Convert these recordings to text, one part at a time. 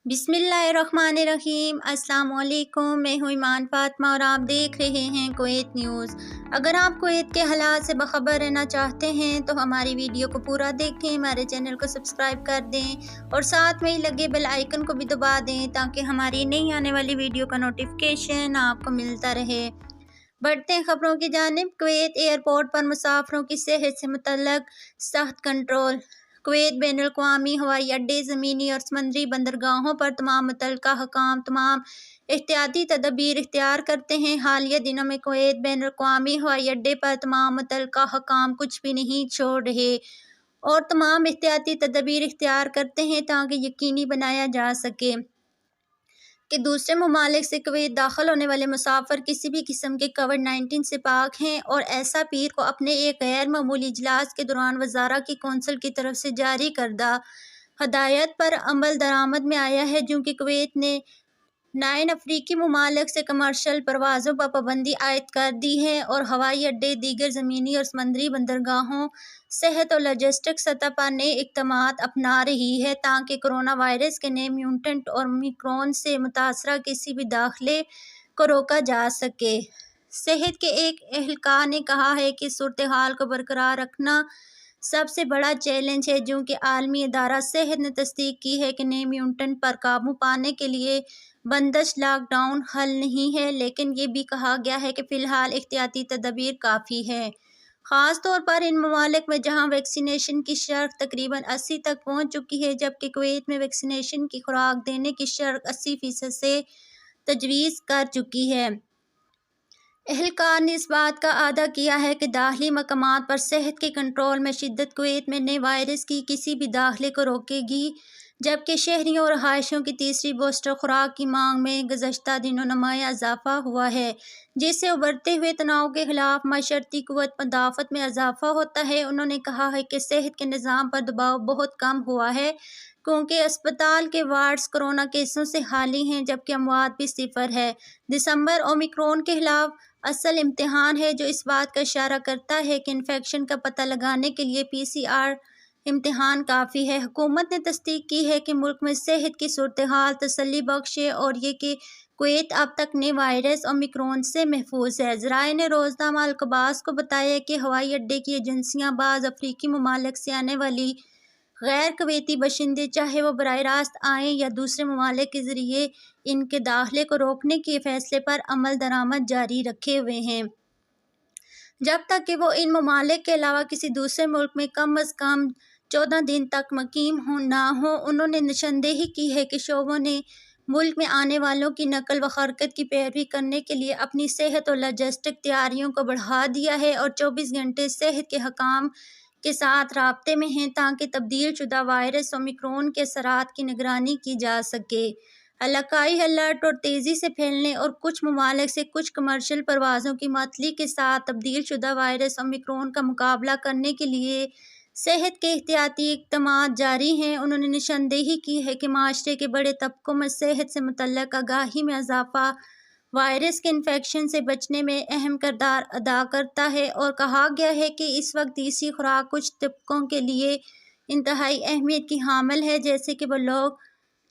बिस्मिल्लाहिर्रहमानिर्रहीम। अस्सलाम वालेकुम। मैं हूँ ईमान फातिमा और आप देख रहे हैं कुवैत न्यूज़। अगर आप कुवैत के हालात से बखबर रहना चाहते हैं तो हमारी वीडियो को पूरा देखें, हमारे चैनल को सब्सक्राइब कर दें और साथ में ही लगे बेल आइकन को भी दबा दें ताकि हमारी नई आने वाली वीडियो का नोटिफिकेशन आपको मिलता रहे। बढ़ते हैं खबरों की जानिब। कुवैत एयरपोर्ट पर मुसाफिरों की सेहत से मुतल्लक सख्त कंट्रोल। कुवैत बैनुल-अक़वामी हवाई अड्डे, ज़मीनी और समंदरी बंदरगाहों पर तमाम मुतल्लिका हकाम तमाम एहतियाती तदबीर इख्तियार करते हैं। हालिया दिनों में कुवैत बैनुल-अक़वामी हवाई अड्डे पर तमाम मुतल्लिका हकाम कुछ भी नहीं छोड़ रहे और तमाम एहतियाती तदबीर इख्तियार करते हैं ताकि यकीनी बनाया जा सके कि दूसरे ममालिक से कुवैत दाखिल होने वाले मुसाफिर किसी भी किस्म के कोविड-19 से पाक हैं। और ऐसा पीर को अपने एक गैर मामूली इजलास के दौरान वज़ारा की कौंसिल की तरफ से जारी करदा हदायत पर अमल दरामद में आया है, जो कि कुवैत ने 9 अफ्रीकी ममालिक से कमर्शियल परवाज़ों पर पाबंदी आयद कर दी है और हवाई अड्डे, दीगर ज़मीनी और समंदरी बंदरगाहों, सेहत और लॉजिस्टिक्स सतह पर नए इक़दामात अपना रही है ताकि कोरोना वायरस के नए म्यूटेंट और ओमिक्रॉन से मुतासरा किसी भी दाखिले को रोका जा सके। सेहत के एक एहलकार ने कहा है कि सूरत हाल को बरकरार रखना सबसे बड़ा चैलेंज है, जो कि आलमी इदारा सेहत ने तस्दीक की है कि नए म्यूटेंट पर काबू पाने के लिए बंदिश लॉकडाउन हल नहीं है, लेकिन ये भी कहा गया है कि फ़िलहाल एहतियाती तदबीर काफ़ी है, ख़ास तौर पर इन ममालिक में जहाँ वैक्सीनेशन की शरह तकरीबन 80 तक पहुँच चुकी है, जबकि कुवैत में वैक्सीनेशन की खुराक देने की शरह 80% से तजवीज़ कर चुकी है। एहलकार ने इस बात का अदा किया है कि दाखिली मकामात पर सेहत के कंट्रोल में शिद्दत कुवैत में नए वायरस की किसी भी दाखिले को रोकेगी, जबकि शहरियों और रहायशियों की तीसरी बूस्टर खुराक की मांग में गुज़श्ता दिनों नुमायां इजाफा हुआ है, जिससे उभरते हुए तनाव के खिलाफ माशरती कुव्वत मदाफ़त में इजाफा होता है। उन्होंने कहा है कि सेहत के निज़ाम पर दबाव बहुत कम हुआ है क्योंकि अस्पताल के वार्ड्स कोरोना केसों से खाली हैं, जबकि अमवात भी सिफर है। दिसंबर ओमिक्रॉन के खिलाफ असल इम्तिहान है, जो इस बात का इशारा करता है कि इन्फेक्शन का पता लगाने के लिए PCR इम्तिहान काफ़ी है। हुकूमत ने तस्दीक की है कि मुल्क में सेहत की सूरत हाल तसल्ली बख्श है और ये कि कुवैत अब तक नए वायरस ओमिक्रॉन से महफूज है। ज़राए ने रोज़नामा अल-कबास को बताया कि हवाई अड्डे की एजेंसियाँ बाज़ अफ्रीकी ममालिक से आने वाली गैर कुवैती बशिंदे, चाहे वो बराह रास्त आएँ या दूसरे ममालिक के ज़रिए, इनके दाखिले को रोकने के फैसले पर अमल दरामद जारी रखे हुए हैं, जब तक कि वो इन ममालिक के अलावा किसी दूसरे मुल्क में कम अज़ कम 14 दिन तक मुकीम ना हो। उन्होंने निशानदेही की है कि शोबों ने मुल्क में आने वालों की नकल व हरकत की पैरवी करने के लिए अपनी सेहत और लॉजिस्टिक तैयारियों को बढ़ा दिया है और 24 घंटे सेहत के हकाम के साथ राब्ते में हैं ताकि तब्दील शुदा वायरस ओमिक्रॉन के असरात की निगरानी की जा सके। इलाकाई अलर्ट और तेज़ी से फैलने और कुछ ममालिक से कुछ कमर्शियल परवाज़ों की मअतली के साथ तब्दील शुदा वायरस ओमिक्रॉन का मुकाबला करने के लिए सेहत के एहतियाती इक़दामात जारी हैं। उन्होंने निशानदेही की है कि माशरे के बड़े तबकों में सेहत से मुतल्लक आगाही में इजाफा वायरस के इन्फेक्शन से बचने में अहम किरदार अदा करता है और कहा गया है कि इस वक्त तीसरी खुराक कुछ तबकों के लिए इंतहाई अहमियत की हामिल है, जैसे कि वो लोग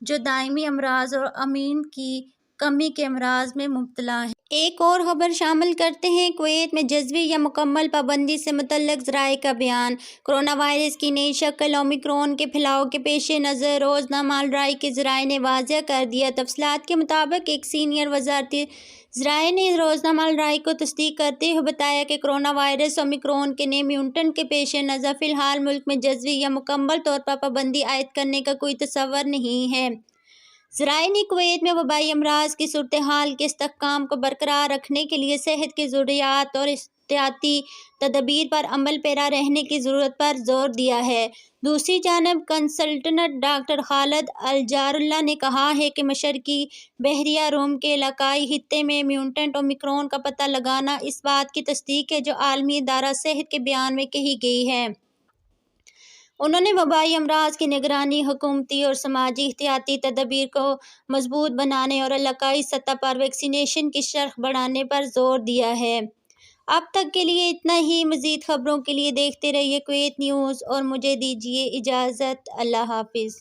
जो दायमी अमराज और अमीन की कमी के अमराज में मुब्तला हैं। एक और खबर शामिल करते हैं। कुवैत में जज़वी या मुकम्मल पाबंदी से मुतल्लक ज़राए का बयान। कोरोना वायरस की नई शक्ल ओमिक्रॉन के फैलाव के पेश नज़र रोज़नामा अल-राय के ज़राए ने वाज़ेह कर दिया। तफसीलात के मुताबिक एक सीनियर वज़ारती ज़राए ने रोज़नामा अल-राय को तस्दीक करते हुए बताया कि कोरोना वायरस ओमिक्रॉन के नए म्यूटेंट के पेश नज़र फ़िलहाल मुल्क में जज़वी या मुकम्मल तौर पर पाबंदी आयद करने का कोई तसव्वुर नहीं है। ज़राए ने कुवैत में वबाई अमराज की सूरत हाल के इस्तेहकाम को बरकरार रखने के लिए सेहत की ज़रूरियात और एहतियाती तदबीर पर अमल पैरा रहने की ज़रूरत पर जोर दिया है। दूसरी जानब कंसल्टेंट डॉक्टर खालिद अल-जारुल्लाह ने कहा है कि मशरकी बहरिया रूम के इलाकाई खित्ते में म्यूटेंट ओमिक्रॉन का पता लगाना इस बात की तस्दीक है जो आलमी इदारा सेहत के बयान में कही गई है। उन्होंने वबाई अमराज की निगरानी, हुकूमती और समाजी एहतियाती तदबीर को मजबूत बनाने और इलाकाई सतह पर वैक्सीनेशन की शरह बढ़ाने पर जोर दिया है। अब तक के लिए इतना ही। मज़ीद खबरों के लिए देखते रहिए कुवैत न्यूज़ और मुझे दीजिए इजाज़त। अल्लाह हाफ़िज़।